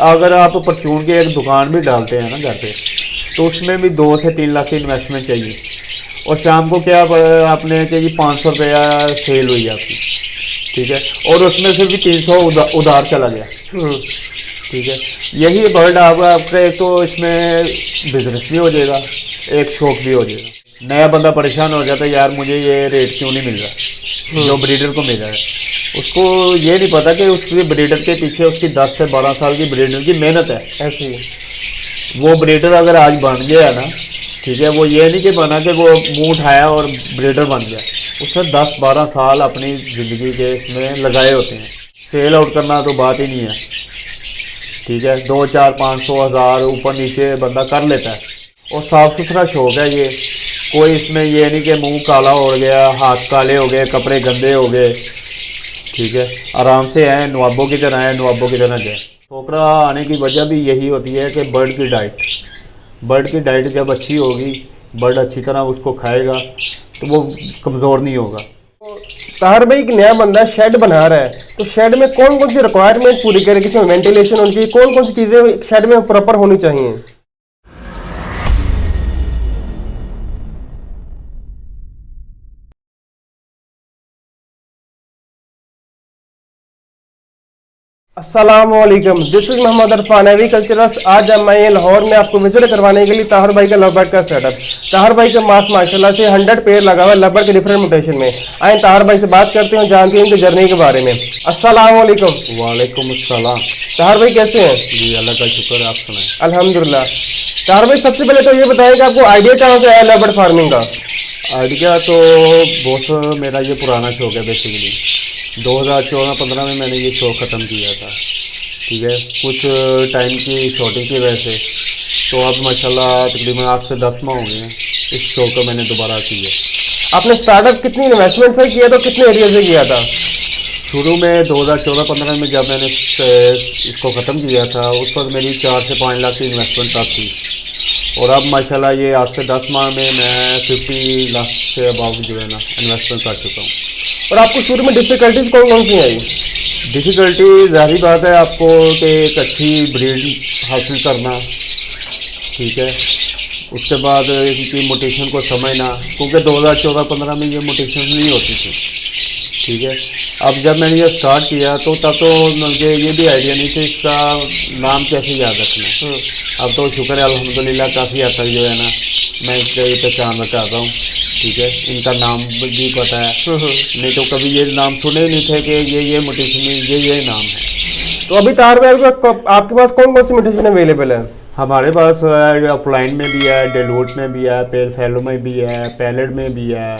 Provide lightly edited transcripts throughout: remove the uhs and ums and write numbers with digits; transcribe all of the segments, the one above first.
अगर आप परचून की एक दुकान भी डालते हैं ना घर पे, तो उसमें भी 2 से 3 लाख की इन्वेस्टमेंट चाहिए। और शाम को क्या आपने कि जी 500 रुपया सेल हुई आपकी, ठीक है, और उसमें से भी 300 उधार चला गया, ठीक है। यही बर्ड आपका एक तो इसमें बिजनेस भी हो जाएगा, एक शौक भी हो जाएगा। नया बंदा परेशान हो जाता है, यार मुझे ये रेट क्यों नहीं मिल रहा जो ब्रीडर को मिल रहा है। उसको ये नहीं पता कि उसके ब्रीडर के पीछे उसकी 10 से 12 साल की ब्रीडर की मेहनत है। ऐसी वो ब्रीडर अगर आज बन गया ना, ठीक है, वो ये नहीं कि बना कि वो मुंह उठाया और ब्रीडर बन गया। उसने 10-12 साल अपनी ज़िंदगी के इसमें लगाए होते हैं। सेल आउट करना तो बात ही नहीं है, ठीक है। 2-4-500 हज़ार ऊपर नीचे बंदा कर लेता है, और साफ़ सुथरा शौक है ये। कोई इसमें ये नहीं कि मुंह काला हो गया, हाथ काले हो गए, कपड़े गंदे हो गए, ठीक है। आराम से हैं, नवाबों की तरह हैं, नवाबों की तरह जाए। छोकरा आने की वजह भी यही होती है कि बर्ड की डाइट जब अच्छी होगी, बर्ड अच्छी तरह उसको खाएगा, तो वो कमज़ोर नहीं होगा। ताहर भाई एक नया बंदा शेड बना रहा है, तो शेड में कौन कौन सी रिक्वायरमेंट पूरी करे, किसमें वेंटिलेशन होनी चाहिए, कौन कौन सी चीजें शेड में प्रॉपर होनी चाहिए? अस्सलामुअलैकुम, दिस इज मोहम्मद अरफान एग्रीकल्चरस्ट। आज मैं ये लाहौर में आपको विजिट करवाने के लिए ताहर भाई का लवबर्ड का सेटअप। ताहर भाई के पास माशाल्लाह से 100 पेड़ लगा हुआ है लवबर्ड के डिफरेंट म्यूटेशन में। आए ताहर भाई से बात करते हैं, जानते हैं इनकी जर्नी के बारे में। अस्सलामुअलैकुम। वालेकुम अस्सलाम। ताहर भाई कैसे हैं? जी अल्लाह का शुक्र, आप सुनाएं। अल्हम्दुलिल्लाह। ताहर भाई सबसे पहले तो ये बताएं कि आपको आइडिया कहाँ से आया लवबर्ड फार्मिंग का? आइडिया तो बहुत मेरा ये पुराना शौक है। बेसिकली 2014-15 में मैंने ये शौक ख़त्म किया था, ठीक है, कुछ टाइम की शॉर्टेज की वजह से। तो अब माशाल्लाह तकरीबन 8 से 10 माह हो गए हैं इस शौक को मैंने दोबारा किया। आपने स्टार्टअप कितनी इन्वेस्टमेंट से किया था, कितने एरिया से किया था? शुरू में 2014-15 में जब मैंने इसको ख़त्म किया था, उस वक्त मेरी 4 से 5 लाख की इन्वेस्टमेंट तक थी। और अब माशाल्लाह ये 8 से 10 माह में मैं 50 लाख से अबाव जो है ना इन्वेस्टमेंट कर चुका हूँ। और आपको शुरू में डिफिकल्टीज कौन कौन सी आई? डिफ़िकल्टी ज़ाहिर बात है आपको कि एक अच्छी ब्रीड हासिल करना, ठीक है, उसके बाद इनकी मोटेशन को समझना, क्योंकि 2014-15 में ये मोटेशन नहीं होती थी, ठीक है। अब जब मैंने ये स्टार्ट किया तो तब तो मुझे ये भी आइडिया नहीं था इसका नाम कैसे याद रखना। अब तो शुक्र है अल्हम्दुलिल्लाह, काफ़ी हद तक जो है ना मैं इसकी पहचान बताता हूँ, ठीक है, इनका नाम भी पता है। नहीं तो कभी ये नाम सुने ही नहीं थे कि ये मोटेशन ये नाम है। तो अभी तार में आपके पास कौन कौन सी म्यूटेशन अवेलेबल है? हमारे पास ऑफलाइन में भी है, डेलूट में भी है, पेल फैलो में भी है, पैलेट में भी है,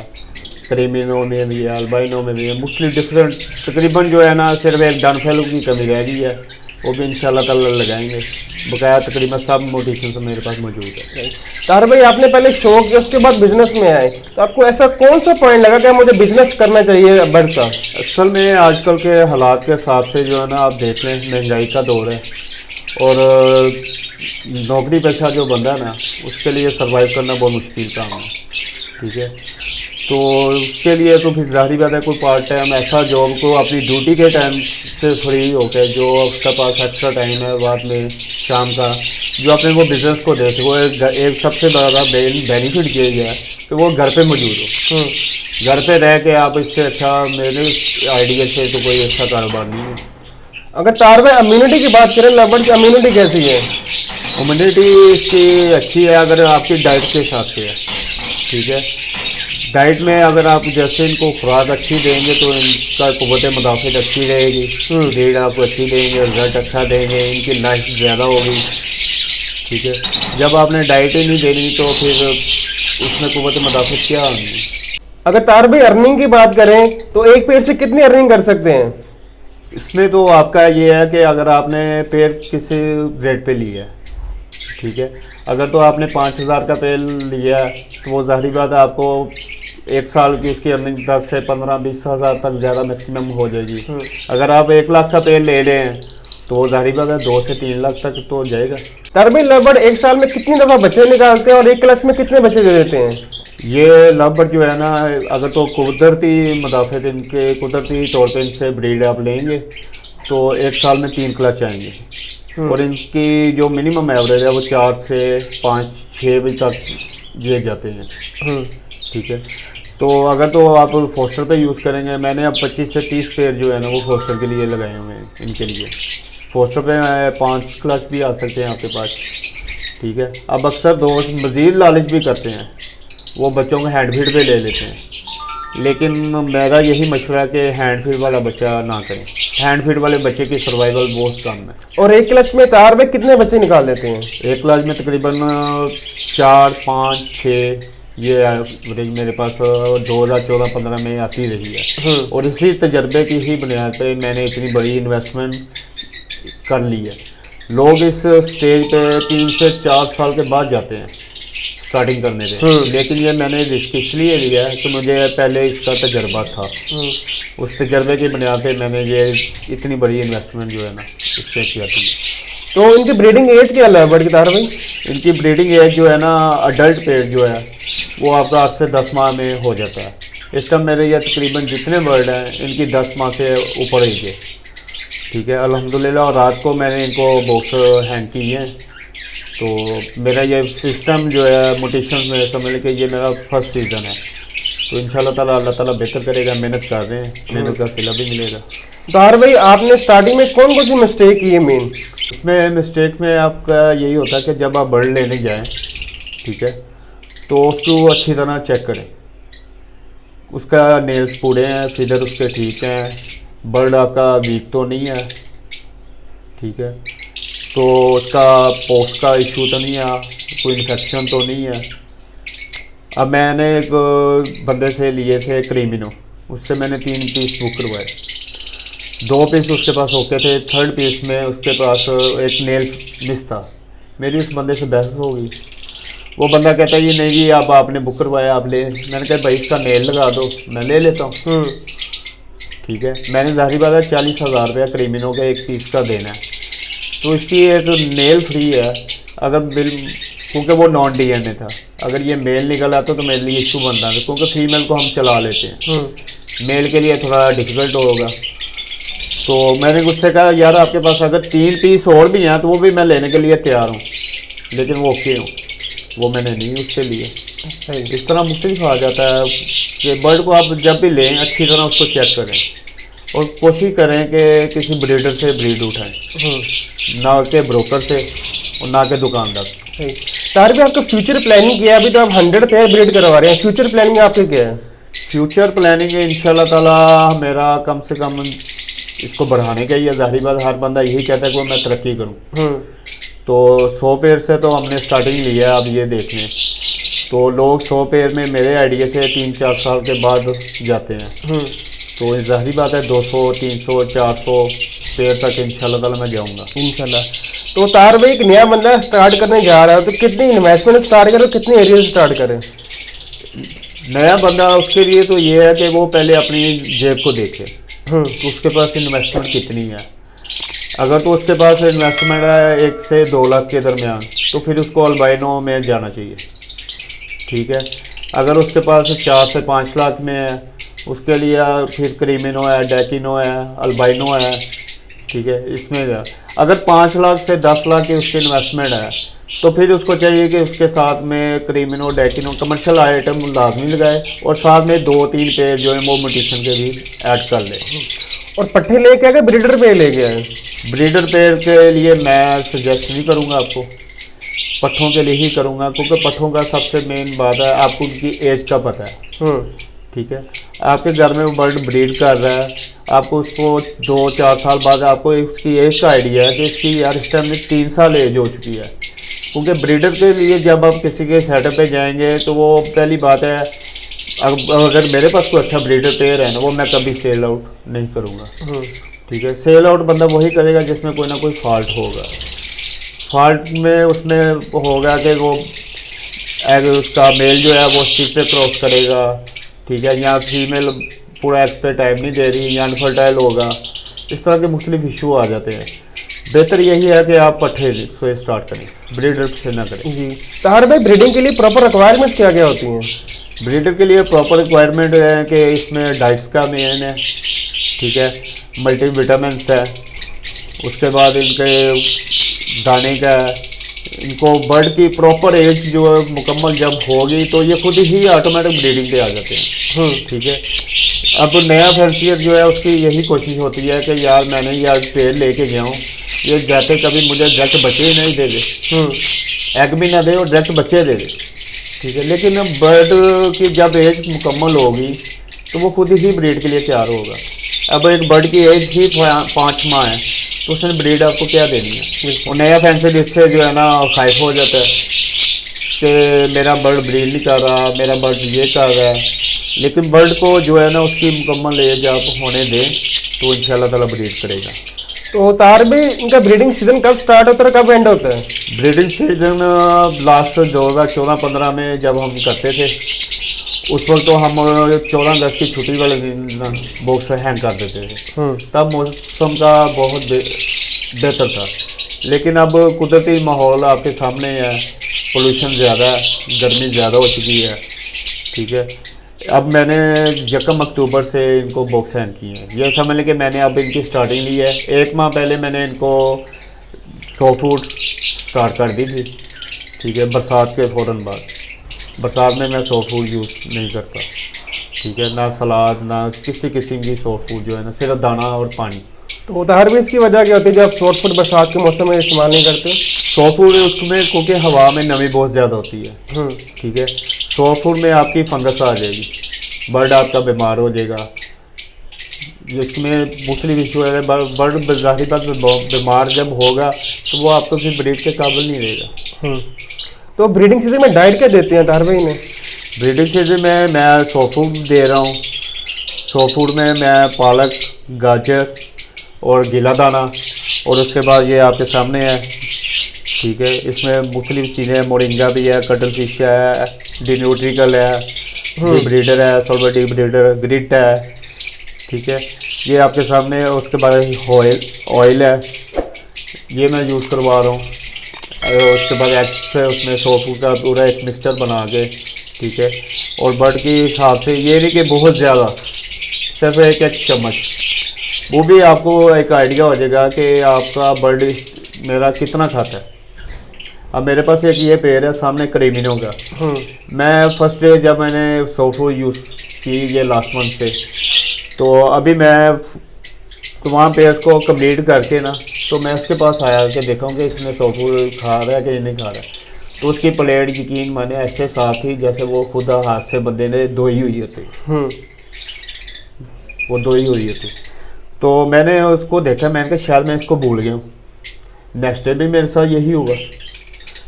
क्रीमिनो में भी है, अल्बाइनो में भी है, मुख्तलिफ डिफरेंट। तकरीबन जो है ना सिर्फ एक डन फैलो की कमी रह गई है, वो भी इंशाल्लाह ताला लगाएंगे। बकाया तकरीबन सब मोटिवेशन तो मेरे पास मौजूद है। तार भाई आपने पहले शौक किया, उसके बाद बिजनेस में आए, तो आपको ऐसा कौन सा पॉइंट लगा कि मुझे बिजनेस करना चाहिए बर्ड का? असल में आजकल के हालात के हिसाब से जो है ना आप देख लें, महंगाई का दौर है, और नौकरी पेशा जो बंदा है ना उसके लिए सर्वाइव करना बहुत मुश्किल काम है, ठीक है। तो उसके लिए तो फिर ज़ाहिर बात है कोई पार्ट टाइम ऐसा जॉब को अपनी ड्यूटी के टाइम से फ्री होकर जो उसके पास एक्स्ट्रा टाइम है बाद में शाम का, जो अपने वो बिज़नेस को दे सको। एक सबसे बड़ा बेनिफिट ये है कि वो घर पे मौजूद हो। घर पे रह के आप इससे अच्छा मेरे आइडिया से तो कोई अच्छा कारोबार नहीं है। अगर तार भाई इम्यूनिटी की बात करें, लवबर्ड की इम्यूनिटी कैसी है? इम्यूनिटी इसकी अच्छी है अगर आपकी डाइट के हिसाब से है, ठीक है। डाइट में अगर आप जैसे इनको खुराक अच्छी देंगे तो इनका क़ुव्वत मुदाफ़त अच्छी रहेगी, ब्रीड आपको अच्छी देंगे, रिजल्ट अच्छा देंगे, इनकी लाइफ ज़्यादा होगी, ठीक है। जब आपने डाइट ही नहीं देनी तो फिर उसमें क़ुव्वत मुदाफ़त क्या होगी। अगर तार भाई अर्निंग की बात करें तो एक पेड़ से कितनी अर्निंग कर सकते हैं? इसमें तो आपका ये है कि अगर आपने पेड़ किसी रेट पे लिया है, ठीक है, अगर तो आपने 5,000 का पेड़ लिया तो वो ज़ाहिर बात है आपको एक साल की उसकी अर्निंग 10 से 15-20 हज़ार तक ज़्यादा मैक्सिमम हो जाएगी। अगर आप 1 लाख का पेड़ ले लें तो वो ज़ाहिर बात है 2 से 3 लाख तक तो जाएगा। तार भाई लवबर्ड एक साल में कितनी दफ़ा बच्चे निकालते हैं और एक क्लच में कितने बच्चे दे देते हैं? ये लवबर्ड जो है ना अगर तो कुदरती मुदाफ़त इनके कुदरती तौर पे इनसे ब्रीड आप लेंगे तो एक साल में 3 क्लच आएंगे, और इनकी जो मिनिमम एवरेज है वो 4 से 5-6 बजे तक ये जाते हैं। ठीक है, तो अगर तो आप फोस्टर पे यूज़ करेंगे, मैंने अब 25 से 30 पेयर जो है ना वो फोस्टर के लिए लगाए हुए हैं इनके लिए। फोस्टर पे 5 क्लच भी आ सकते हैं आपके पास। ठीक है, अब अक्सर दोस्त मज़ीद लालच भी करते हैं, वो बच्चों को हैंड फीड पे ले लेते हैं, लेकिन मेरा यही मशवरा है कि हैंड फीड वाला बच्चा ना करें। हैंड फीड वाले बच्चे की सर्वाइवल बहुत कम है। और एक क्लच में तार में कितने बच्चे निकाल देते हैं? एक क्लच में तकरीबन 4, 5, 6 ये एवरेज मेरे पास 2014-15 में आती रही है। और इसी तजर्बे की ही बुनियाद पे मैंने इतनी बड़ी इन्वेस्टमेंट कर ली है। लोग इस स्टेज पे 3 से 4 साल के बाद जाते हैं स्टार्टिंग करने पे, लेकिन ये मैंने रिस्क इसलिए लिया है कि मुझे पहले इसका तजर्बा था। उस तजर्बे की बुनियाद पे मैंने ये इतनी बड़ी इन्वेस्टमेंट जो है ना इससे किया थी। तो इनकी ब्रीडिंग एज क्या है बर्ड की तार भाई? इनकी ब्रीडिंग एज जो है ना अडल्ट पेयर जो है वो आपका 8 से 10 माह में हो जाता है। इस टाइम मेरे ये तकरीबन जितने बर्ड हैं इनकी 10 माह से ऊपर ही है। ठीक है, अल्हम्दुलिल्लाह। और रात को मैंने इनको बॉक्स हैंग किए हैं, तो मेरा ये सिस्टम जो है म्यूटेशन में समझ लें कि ये मेरा फर्स्ट सीज़न है। तो इंशाल्लाह ताला अल्लाह ताला बेहतर करेगा, मेहनत कर रहे हैं, मेहनत का सिला भी मिलेगा। तार भाई आपने स्टार्टिंग में कौन कौन सी मिस्टेक की है मेन? इसमें मिस्टेक में आपका यही होता है कि जब आप बर्ड लेने जाएँ, ठीक है, तो उसको अच्छी तरह चेक करें, उसका नेल्स पूरे हैं, फिदर उसके ठीक हैं, बर्ड आपका वीक तो नहीं है। ठीक है, तो उसका पोक्स का इशू तो नहीं है, कोई इन्फेक्शन तो नहीं है। अब मैंने एक बंदे से लिए थे क्रीमिनो, उससे मैंने 3 पीस बुक करवाए, 2 पीस उसके पास ओके थे, 3rd पीस में उसके पास एक नेल मिस था। मेरी उस बंदे से बहस हो गई। वो बंदा कहता है ये नहीं जी आप आपने बुक करवाया आप ले। मैंने कहा भाई इसका नेल लगा दो, मैं ले लेता हूँ। ठीक है, मैंने ज़ाहिर बात है 40,000 रुपया क्रीमिनो का एक पीस का देना है, तो इसकी एक नेल फ्री है। अगर बिल क्योंकि वो नॉन DNA था, अगर ये मेल निकल आता तो मेरे लिए इशू बनता है, क्योंकि फीमेल को हम चला लेते हैं, मेल के लिए थोड़ा डिफिकल्ट होगा। तो मैंने उससे कहा यार आपके पास अगर 3 पीस और भी हैं तो वो भी मैं लेने के लिए तैयार हूँ, लेकिन वो ओके हूँ, वो मैंने नहीं उससे लिए। इस तरह मुख्तलिफ आ जाता है कि बर्ड को आप जब भी लें अच्छी तरह उसको चेक करें और कोशिश करें कि किसी ब्रीडर से ब्रीड उठाएं, ना के ब्रोकर से और ना के दुकानदार से। तार भी आपका फ्यूचर प्लानिंग किया है? अभी तो आप 100 पेयर ब्रीड करवा रहे हैं, फ्यूचर प्लानिंग आपके क्या है? फ्यूचर प्लानिंग इंशाल्लाह ताला मेरा कम से कम इसको बढ़ाने का ही है। ज़ाहिर बात हर बंदा यही कहता है कि मैं तरक्की करूँ। तो 100 पेयर से तो हमने स्टार्टिंग लिया है। अब ये देख लें तो लोग 100 पेयर में मेरे आइडिया से 3-4 साल के बाद जाते हैं। तो ज़ाहिर बात है 200, 300, 400 पेयर तक इंशाल्लाह ताला मैं जाऊँगा इंशाल्लाह। तो तार भाई एक नया बंदा स्टार्ट करने जा रहा है तो कितनी इन्वेस्टमेंट स्टार्ट करें, कितनी एरिया से स्टार्ट करें? नया बंदा उसके लिए तो ये है कि वो पहले अपनी जेब को देखे, तो उसके पास इन्वेस्टमेंट कितनी है। अगर तो उसके पास इन्वेस्टमेंट है 1 से 2 लाख के दरमियान, तो फिर उसको अल्बाइनो में जाना चाहिए। ठीक है, अगर उसके पास 4 से 5 लाख में है, उसके लिए फिर क्रीमिनो है, डेकिनो है, अल्बाइनो है। ठीक है, इसमें अगर 5 लाख से 10 लाख की उसकी इन्वेस्टमेंट है तो फिर उसको चाहिए कि उसके साथ में क्रीमिनो, डेकिनो, कमर्शियल आइटम लाजमी लगाए और साथ में 2-3 पेयर जो है वो म्यूटेशन के भी ऐड कर ले। और पट्टे लेके आए ब्रीडर पेयर लेके आए? ब्रीडर पेयर के लिए मैं सजेस्ट नहीं करूँगा आपको, पट्ठों के लिए ही करूँगा, क्योंकि पट्ठों का सबसे मेन बात है आपको उनकी एज का पता है। ठीक है, आपके घर में वो बर्ड ब्रीड कर रहा है, आपको उसको 2-4 साल बाद आपको उसकी एज का आइडिया है कि इसकी यार इस टाइम में 3 साल एज हो चुकी है। क्योंकि ब्रीडर के लिए जब आप किसी के सेटअप पे जाएंगे तो वो पहली बात है, अगर मेरे पास कोई अच्छा ब्रीडर पेयर है ना वो मैं कभी सेल आउट नहीं करूँगा। ठीक है, सेल आउट बंदा वही करेगा जिसमें कोई ना कोई फॉल्ट होगा। फॉल्ट में उसमें होगा कि वो उसका मेल जो है वो स्टिक पे क्रॉस करेगा। ठीक है, या फीमेल पूरा एक्सपेक्ट टाइम नहीं दे रही, या अनफर्टाइल होगा, इस तरह के मुख्तलिफ इशू आ जाते हैं। बेहतर यही है कि आप पट्ठे से स्टार्ट करें, ब्रीडर से ना करें। जी, तार भाई ब्रीडिंग के लिए प्रॉपर रिक्वायरमेंट्स क्या क्या होती हैं? ब्रीडर के लिए प्रॉपर रिक्वायरमेंट है कि इसमें डाइट्स का मेन है। ठीक है, मल्टी विटामिन है, उसके बाद इनके दाने का है। इनको बर्ड की प्रॉपर एज जो है मुकम्मल जब होगी तो ये खुद ही ऑटोमेटिक ब्रीडिंग पे आ जाते हैं। ठीक है। अब नया फैंसियर जो है उसकी यही कोशिश होती है कि यार मैंने यार पेड़ लेके गया हूँ, ये जाते कभी मुझे डायरेक्ट बच्चे ही नहीं दे दे, एग भी ना दे और डायरेक्ट बच्चे दे दे। ठीक है। लेकिन बर्ड की जब एज मुकम्मल होगी तो वो खुद ही ब्रीड के लिए तैयार होगा। अब एक बर्ड की एज ही 5 माह है तो उसने ब्रीड आपको क्या देनी है। और नया फैंसियर इससे जो है ना खाइफ हो जाता है कि मेरा बर्ड ब्रीड नहीं कर रहा, मेरा बर्ड ये कर रहा है। लेकिन बर्ड को जो है ना उसकी मुकम्मल एज आप होने दें तो इंशाल्लाह ताला ब्रीड करेगा। तो तार भी इनका ब्रीडिंग सीजन कब स्टार्ट होता है, कब एंड होता है? ब्रीडिंग सीजन लास्ट 2014-15 में जब हम करते थे उस वक्त तो हम 14 अगस्त की छुट्टी वाले दिन बॉक्स हैंग कर देते थे। तब मौसम का बहुत बेहतर था। लेकिन अब कुदरती माहौल आपके सामने है, पोल्यूशन ज़्यादा है, गर्मी ज़्यादा हो चुकी है। ठीक है। अब मैंने 1 अक्टूबर से इनको बॉक्स हैंग किए हैं। ये समझ लें कि मैंने अब इनकी स्टार्टिंग ली है। 1 माह पहले मैंने इनको सॉफ्ट फूड स्टार्ट कर दी थी। ठीक है। बरसात के फ़ौरन बाद, बरसात में मैं सॉफ्ट फूड यूज़ नहीं करता। ठीक है। ना सलाद ना किसी किस्म की सॉफ्ट फूड जो है ना, सिर्फ दाना और पानी। तो तार भी इसकी वजह क्या होती है जब सॉफ्ट फूड बरसात के मौसम में इस्तेमाल नहीं करते? सॉफ्ट फूड उसमें क्योंकि हवा में नमी बहुत ज़्यादा होती है। ठीक है। सॉफ्ट फूड में आपकी फंगस आ जाएगी, बर्ड आपका बीमार हो जाएगा। जिसमें मुख्तलिफ इशू है। बर्ड ज़ाहिर बात बीमार जब होगा तो वो आपको फिर ब्रीड के काबिल नहीं रहेगा। तो ब्रीडिंग सीजन में डाइट क्या देते हैं तार भाई ने? ब्रीडिंग सीजन में मैं सॉफ्ट फूड दे रहा हूँ। सॉफ्ट फूड में मैं पालक, गाजर और गीला दाना, और उसके बाद ये आपके सामने है। ठीक है। इसमें मुख्तलिफ चीज़ें, मोरिंगा भी है, कटल फिश है, डिन्यूट्रिकल है, ब्रीडर है, सोलवर डी ब्रीडर, ग्रिट है। ठीक है। ये आपके सामने है। उसके बाद ऑयल है, ये मैं यूज़ करवा रहा हूँ। और उसके बाद एक्स है, उसमें सॉफ्ट फूड का पूरा एक मिक्सचर बना के। ठीक है। और बर्ड के हिसाब से ये नहीं कि बहुत ज़्यादा, सिर्फ एक चम्मच, वो भी आपको एक आइडिया हो जाएगा कि आपका बर्ड मेरा कितना खाता है। अब मेरे पास एक ये पेड़ है सामने क्रीमिनो का। मैं फर्स्ट डे जब मैंने सॉफ्ट फूड यूज़ की ये लास्ट मंथ से, तो अभी मैं तमाम पेयर्स को कंप्लीट करके ना, तो मैं उसके पास आया कि देखा कि इसने सॉफ्ट फूड खा रहा है कि नहीं खा रहा है। तो उसकी प्लेट यकीन माने ऐसे साफ थी जैसे वो खुद हाथ से बंदे ने धोई हुई होती, वो धोई हुई होती। तो मैंने उसको देखा, मैंने कहा शायद मैं इसको भूल गया हूँ। नेक्स्ट डे भी मेरे साथ यही हुआ।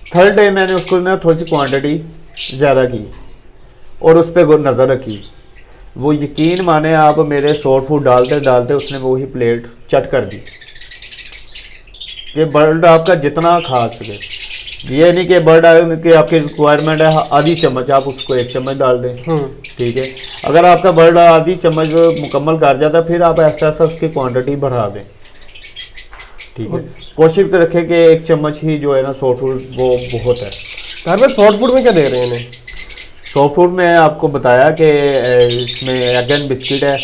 थर्ड डे मैंने उसको ना थोड़ी सी क्वांटिटी ज़्यादा की और उस पर नज़र रखी। वो यकीन माने आप मेरे सॉफ्ट फूड डालते डालते उसने वही प्लेट चट कर दी। कि बर्ड आपका जितना खा सके, ये नहीं कि बर्ड कि आपकी रिक्वायरमेंट है आधी चम्मच, आप उसको 1 चम्मच डाल दें। ठीक है। अगर आपका बर्ड आधी चम्मच मुकम्मल कर जाता फिर आप ऐसा ऐसा उसकी क्वांटिटी बढ़ा दें। ठीक है। कोशिश रखें कि 1 चम्मच ही जो है ना सॉफ्ट फूड वो बहुत है। तार भाई सॉफ्ट फूड में क्या दे रहे हैं इन्हें? सॉफ्ट फूड में आपको बताया कि इसमें एग एंड बिस्किट है,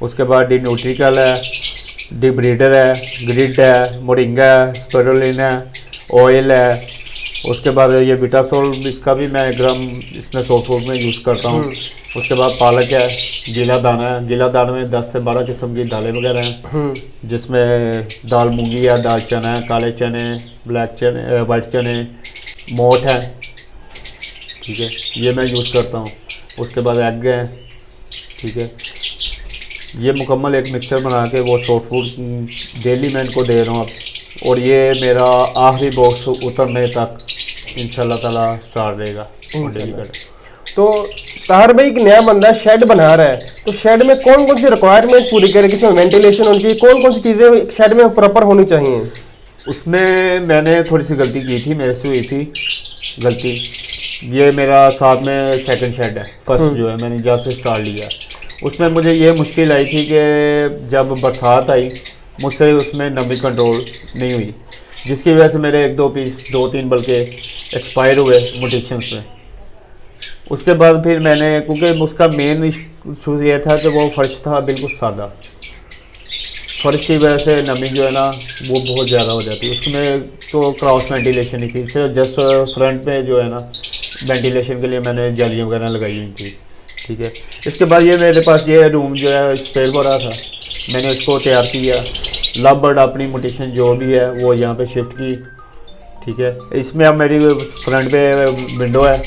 उसके बाद डी न्यूट्रिकल है, डी ब्रीडर है, ग्रिड है, मोरिंगा है, स्पिरुलिना है, ऑयल है। उसके बाद ये विटासोल, इसका भी मैं ग्राम इसमें सॉफ्ट फूड में यूज़ करता हूँ। उसके बाद पालक है, गीला दाना है। गीला दाने में 10 से 12 किस्म की दालें वगैरह हैं, जिसमें दाल मूंगी है, दाल चना है, काले चने, ब्लैक चने, वाइट चने, मोठ है। ठीक है। ये मैं यूज़ करता हूँ। उसके बाद एग है। ठीक है। ये मुकम्मल एक मिक्सचर बना के वो सॉफ्ट फूड डेली मैं इनको दे रहा हूँ अब। और ये मेरा आखिरी बॉक्स उतरने तक इंशाल्लाह ताला स्टार्ट रहेगा डेली का। तो ताहर भाई एक नया बंदा शेड बना रहा है, तो शेड में कौन कौन सी रिक्वायरमेंट पूरी करे, किसमें वेंटिलेशन होनी चाहिए, कौन कौन सी चीज़ें शेड में प्रॉपर होनी चाहिए? उसमें मैंने थोड़ी सी गलती की थी, मेरे से हुई थी गलती। ये मेरा साथ में सेकंड शेड है, फर्स्ट जो है मैंने जहाँ से स्टार्ट लिया। उसमें मुझे ये मुश्किल आई थी कि जब बरसात आई मुझसे उसमें नमी कंट्रोल नहीं हुई, जिसकी वजह से मेरे 1-2 पीस 2-3 बल्कि एक्सपायर हुए म्यूटेशंस में। उसके बाद फिर मैंने, क्योंकि उसका मेन इशू ये था कि वो फर्श था बिल्कुल सादा, फर्श की वजह से नमी जो है ना वो बहुत ज़्यादा हो जाती है। उसमें तो क्रॉस वेंटिलेशन ही थी, सिर्फ जस्ट फ्रंट में जो है ना वेंटिलेशन के लिए मैंने जालियाँ वगैरह लगाई हुई थी। ठीक है, इसके बाद ये मेरे पास ये रूम जो है स्पेल हो रहा था, मैंने इसको तैयार किया। लव बर्ड अपनी म्यूटेशन जो भी है वो यहाँ पे शिफ्ट की। ठीक है, इसमें अब मेरी फ्रंट पे विंडो है,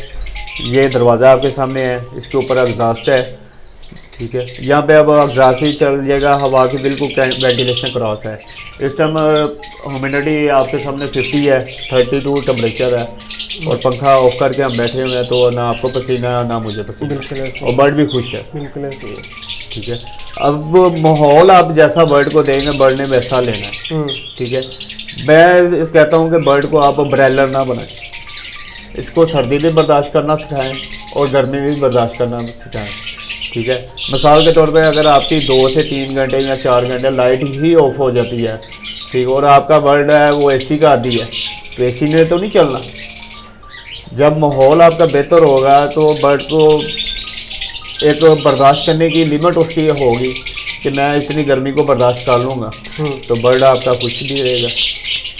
ये दरवाज़ा आपके सामने है, इसके ऊपर एग्जॉस्ट है। ठीक है, यहाँ पे अब एग्जॉस्ट ही चल जाएगा, हवा की बिल्कुल वेंटिलेशन क्रॉस है। इस टाइम ह्यूमिडिटी आपके सामने 50 है, 32 टेम्परेचर है, और पंखा ऑफ करके हम बैठे हुए हैं, तो ना आपको पसीना ना मुझे पसीना, और बर्ड भी खुश है। बिल्कुल। ठीक है, अब माहौल आप जैसा बर्ड को देंगे बर्ड ने वैसा लेना है। ठीक है, मैं कहता हूँ कि बर्ड को आप ब्रेलर ना बनाएं, इसको सर्दी भी बर्दाश्त करना सिखाएं और गर्मी भी बर्दाश्त करना सिखाएं। ठीक है, मिसाल के तौर पे अगर आपकी 2 से 3 घंटे या 4 घंटे लाइट ही ऑफ हो जाती है, ठीक, और आपका बर्ड है वो एसी का आदी है, तो एसी ने तो नहीं चलना। जब माहौल आपका बेहतर होगा तो बर्ड को एक बर्दाश्त करने की लिमिट उसकी होगी कि मैं इतनी गर्मी को बर्दाश्त कर लूँगा, तो बर्ड आपका कुछ भी रहेगा,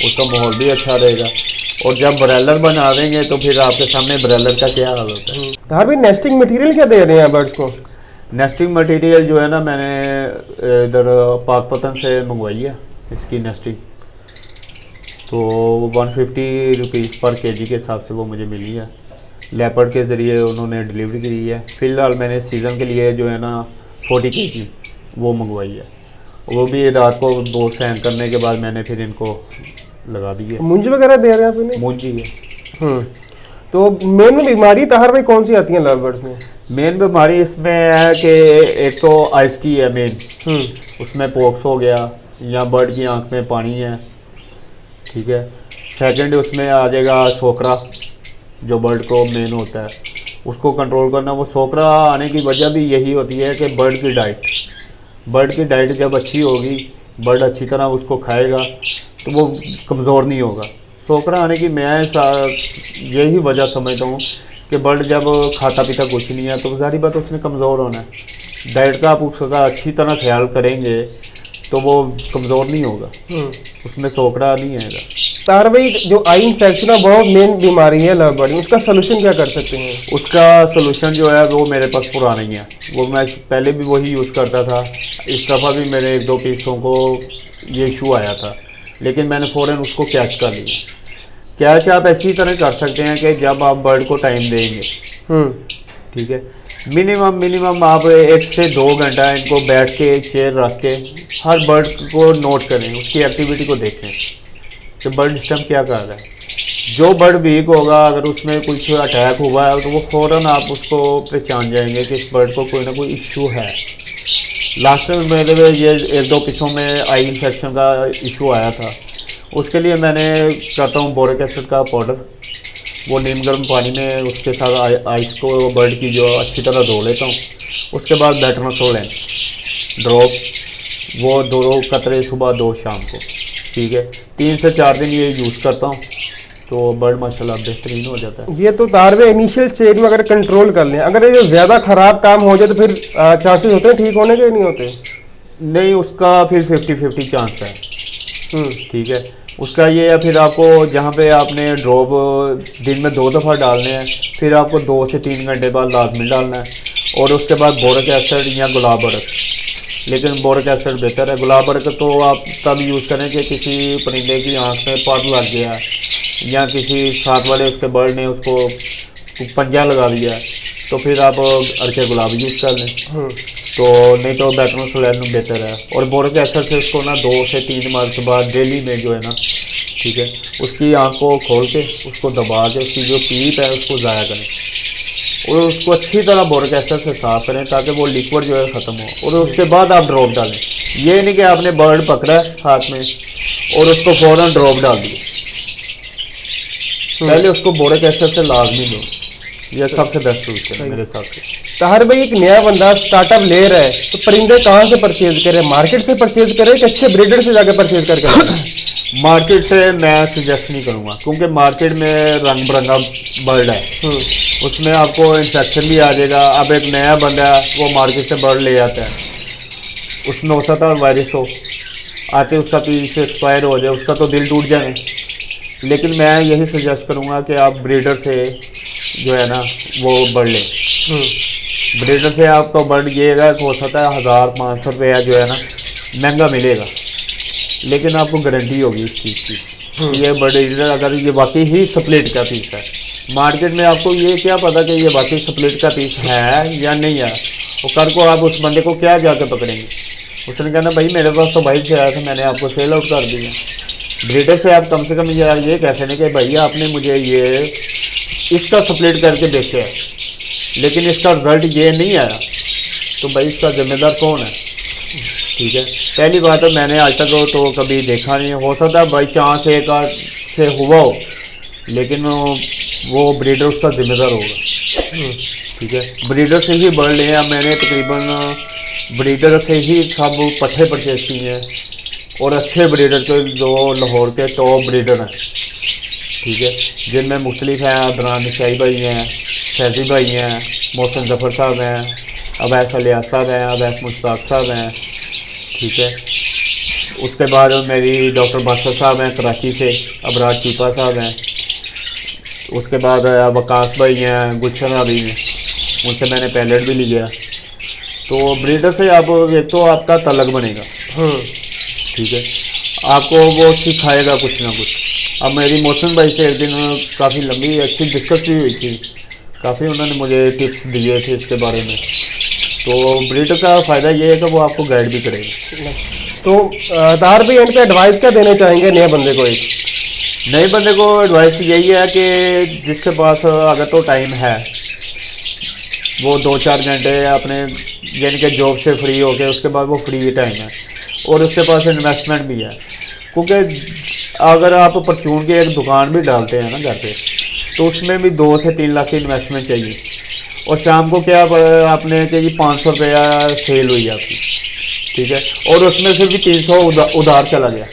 उसका माहौल भी अच्छा रहेगा। और जब ब्रेलर बना देंगे तो फिर आपके सामने ब्रेलर का क्या हाल होता है। ताहर भाई नेस्टिंग मटेरियल क्या दे रहे हैं बर्ड्स को? नेस्टिंग मटेरियल जो है ना मैंने इधर पाकपतन से मंगवाई है, इसकी नेस्टिंग तो 150 रुपीज़ पर केजी के हिसाब से वो मुझे मिली है। लेपर्ड के ज़रिए उन्होंने डिलीवरी की है। फ़िलहाल मैंने सीज़न के लिए जो है ना 40 केजी वो मंगवाई है, वो भी रात को 2 सहन करने के बाद मैंने फिर इनको लगा दी है। मुंज वगैरह दे रहे हैं आप इन्हें? मुंजी है। तो मेन बीमारी ताहर भाई कौन सी आती है लव बर्ड्स में? मेन बीमारी इसमें है कि एक तो आइस की है मेन, उसमें पॉक्स हो गया या बर्ड की आंख में पानी है। ठीक है, सेकंड उसमें आ जाएगा सोकरा, जो बर्ड को मेन होता है उसको कंट्रोल करना। वो सोकरा आने की वजह भी यही होती है कि बर्ड की डाइट जब अच्छी होगी, बर्ड अच्छी तरह उसको खाएगा तो वो कमज़ोर नहीं होगा। सोकरा आने की मैं यही वजह समझता हूँ कि बर्ड जब खाता पीता कुछ नहीं है तो जारी बात उसने कमज़ोर होना है। डाइट का आप उसका अच्छी तरह ख्याल करेंगे तो वो कमज़ोर नहीं होगा, उसमें सोकरा नहीं आएगा। ताहर भाई जो आई इन्फेक्शन है बहुत मेन बीमारी है लव बर्ड में, उसका सोल्यूशन क्या कर सकते हैं? उसका सोल्यूशन जो है वो मेरे पास पुराना ही है, वो मैं पहले भी वही यूज़ करता था। इस दफ़ा भी मेरे 1-2 पीसों को ये इशू आया था, लेकिन मैंने फ़ौरन उसको कैच कर लिया। कैच आप ऐसी तरह कर सकते हैं कि जब आप बर्ड को टाइम देंगे, ठीक है, मिनिमम आप 1 से 2 घंटा इनको बैठ के चेयर रख के हर बर्ड को नोट करें, उसकी एक्टिविटी को देखें कि बर्ड इस टाइम क्या कर रहा है। जो बर्ड वीक होगा, अगर उसमें कुछ अटैक हुआ है तो वो फ़ौरन आप उसको पहचान जाएंगे कि इस बर्ड को कोई ना कोई इशू है। लास्ट में मेरे ये 1-2 पीसों में आई इन्फेक्शन का इशू आया था, उसके लिए मैंने करता हूँ बोरिक एसिड का पाउडर, वो नीम गर्म पानी में उसके साथ आइस को बर्ड की जो अच्छी तरह धो लेता हूँ। उसके बाद बेटनोसोल ड्रॉप, वो 2 कतरे सुबह 2 शाम को। ठीक है, 3 से 4 दिन ये यूज़ करता हूँ तो बर्ड माशाल्लाह बेहतरीन हो जाता है। ये तो ताहर भाई इनिशियल स्टेज में अगर कंट्रोल कर लें, अगर ये ज़्यादा ख़राब काम हो जाए तो फिर चांसेस होते हैं ठीक होने के? नहीं होते? नहीं, उसका फिर 50-50 चांस है। ठीक है, उसका ये है फिर आपको जहाँ पे आपने ड्रॉप दिन में 2 दफ़ा डालने हैं, फिर आपको 2 से 3 घंटे बाद लाजमी डालना है, और उसके बाद बोरिक एसिड या गुलाब अरक, लेकिन बोरिक एसिड बेहतर है। गुलाब अरक तो आप तब यूज़ करें कि किसी परिंदे की आँख में पड़ लग गया या किसी साथ वाले उसके बर्ड ने उसको पंजा लगा दिया, तो फिर आप अरके गुलाब यूज़ कर लें, तो नहीं तो बेटनोसोलन बेहतर है। और बोरिक एसिड से उसको ना 2 से 3 मरतबा डेली में जो है ना, ठीक है, उसकी आँख को खोल के उसको दबा के उसकी जो पीप है उसको ज़ाया करें और उसको अच्छी तरह बोरिक एसिड से साफ़ करें ताकि वो लिक्विड जो है ख़त्म हो, और उसके बाद आप ड्रॉप डालें। ये नहीं कि आपने बर्ड पकड़ा है हाथ में और उसको फ़ौरन ड्रॉप डाल दिया, पहले उसको बोरिक एसिड से लाजमी दो, यह सबसे बेस्ट सोल्यूशन है मेरे हिसाब से। ताहर भाई एक नया बंदा स्टार्टअप ले रहा है तो परिंदे कहाँ से परचेज करे? मार्केट से परचेज करे कि अच्छे ब्रीडर से जाकर परचेज करके? मार्केट से मैं सजेस्ट नहीं करूँगा, क्योंकि मार्केट में रंग बिरंगा बर्ड है, उसमें आपको इन्फेक्शन भी आ जाएगा। अब एक नया बंदा है वो मार्केट से बर्ड ले आता है, उसमें हो सकता है वायरस हो, आते उसका पीस एक्सपायर हो जाए, उसका तो दिल टूट जाए। लेकिन मैं यही सजेस्ट करूँगा कि आप ब्रीडर से जो है ना वो बढ़ लें। ब्रीडर से आपको बढ़ जाएगा, हो सकता है 1500 रुपया जो है ना महंगा मिलेगा, लेकिन आपको गारंटी होगी इस चीज़ की। ये ब्रीडर अगर ये वाकई ही स्प्लिट का पीस है, मार्केट में आपको ये क्या पता कि ये वाकई स्प्लिट का पीस है या नहीं है। और कल को आप उस बंदे को क्या जाकर पकड़ेंगे, उसने कहना भाई मेरे पास तो बाइक से आया था, मैंने आपको सेल आउट कर दिया। ब्रीडर से आप कम से कम ये कह सकते कि भैया आपने मुझे ये इसका स्प्लिट करके बेचा है, लेकिन इसका रिजल्ट ये नहीं आया, तो भाई इसका जिम्मेदार कौन है? ठीक है, पहली बात है मैंने आज तक तो कभी देखा नहीं, हो सकता बाई चांस एक आध से हुआ हो, लेकिन वो ब्रीडर उसका जिम्मेदार होगा। ठीक है, ब्रीडर से ही बढ़ लिया। मैंने तकरीबन ब्रीडर से ही सब पट्ठे परचेज किए हैं, और अच्छे ब्रीडर के जो लाहौर के टॉप ब्रीडर हैं, ठीक है, जिनमें मुख्तलिफ हैं, अदनान निशाई भाई हैं, फैजी भाई हैं, मोहसिन जफर साहब हैं, अवैस अलियास साहब हैं, अवैस मुश्ताक साहब हैं। ठीक है, उसके बाद मेरी डॉक्टर बादशाह साहब हैं कराची से, अबरार चीपा साहब हैं, उसके बाद वकास भाई हैं, गुलशन भाई हैं, उनसे मैंने पैलेट भी लिया। तो ब्रीडर से आप एक तो आपका तलक बनेगा, ठीक है, आपको वो सिखाएगा कुछ ना कुछ। अब मेरी मोहसिन भाई से एक दिन काफ़ी लंबी अच्छी डिस्कस भी हुई थी, काफ़ी उन्होंने मुझे टिप्स दिए थे इसके बारे में। तो ब्रीडर का फ़ायदा ये है कि वो आपको गाइड भी करेगा। तो तार भी एंड पे एडवाइस क्या देना चाहेंगे नए बंदे को? एक नए बंदे को एडवाइस यही है कि जिसके पास अगर तो टाइम है, वो 2-4 घंटे अपने यानी कि जॉब से फ्री हो के उसके बाद वो फ्री टाइम है, और उसके पास इन्वेस्टमेंट भी है। क्योंकि अगर आप परचून की एक दुकान भी डालते हैं ना घर पे, तो उसमें भी 2 से 3 लाख की इन्वेस्टमेंट चाहिए, और शाम को क्या आपने कि 500 रुपया सेल हुई आपकी, ठीक है, और उसमें से भी 300 उधार चला गया।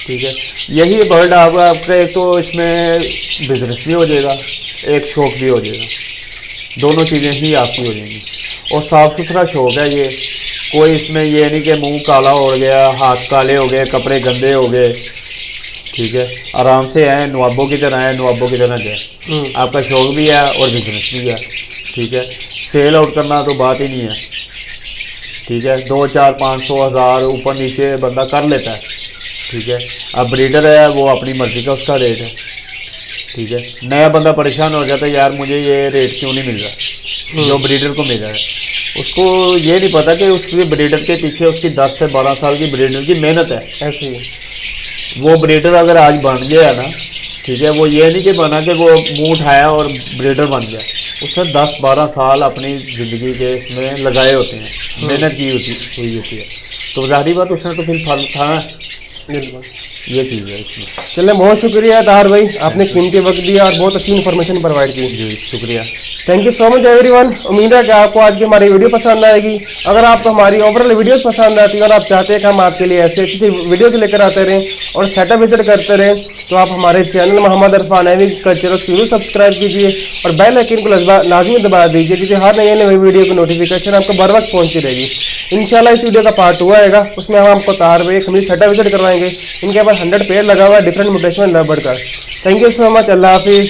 ठीक है, यही वर्ल्ड आपका एक तो इसमें बिजनेस भी हो जाएगा, एक शौक भी हो जाएगा, दोनों चीज़ें ही आपकी हो जाएंगी। और साफ़ सुथरा शौक है ये, कोई इसमें ये नहीं कि मुंह काला हो गया, हाथ काले हो गए, कपड़े गंदे हो गए। ठीक है, आराम से आए, नवाबों की तरह आए, नवाबों की तरह जाए। आपका शौक भी है और बिजनेस भी है। ठीक है, सेल आउट करना तो बात ही नहीं है। ठीक है, 2, 4, 500, 1000 ऊपर नीचे बंदा कर लेता है। ठीक है, अब ब्रीडर है वो अपनी मर्ज़ी का उसका रेट है। ठीक है, नया बंदा परेशान हो जाता है, यार मुझे ये रेट क्यों नहीं मिल रहा जो ब्रीडर को मिल रहा है। उसको ये नहीं पता कि उसके ब्रीडर के पीछे उसकी 10 से 12 साल की ब्रीडर की मेहनत है। ऐसी वो ब्रीडर अगर आज बन गया ना, ठीक है, वो ये नहीं कि बना कि वो मुंह उठाया और ब्रीडर बन गया, उसने 10-12 साल अपनी ज़िंदगी के इसमें लगाए होते हैं, मेहनत की हुई होती है, तो जाहिर बात उसने तो फिर फल खाना है। बिल्कुल, ये चीज़ है इसमें। चलिए बहुत शुक्रिया तार भाई, आपने कीमती वक्त दिया और बहुत अच्छी इन्फॉर्मेशन प्रोवाइड की। जी शुक्रिया। Thank you so much everyone. उम्मीद है कि आपको आज की हमारी वीडियो पसंद आएगी। अगर आपको हमारी ओवरऑल वीडियोस पसंद आती है और आप चाहते हैं कि हम आपके लिए ऐसे अच्छी वीडियोस लेकर आते रहें और सेटअप विजिट करते रहें, तो आप हमारे channel Mohammad Arfan heavy cultural जरूर सब्सक्राइब कीजिए और बेल आइकन को लाजमी दबा दीजिए, जिससे हर नई वीडियो की नोटिफिकेशन आपको बर वक्त पहुँचती रहेगी। इंशाल्लाह इस वीडियो का पार्ट 2 आएगा, उसमें हम आपको तार भाई एक सेटअप विजिट करवाएंगे। इनके पास 100 पेड़ लगा हुआ है डिफरेंट म्यूटेशन लव बर्ड का। थैंक यू सो मच, अल्लाह हाफिज़।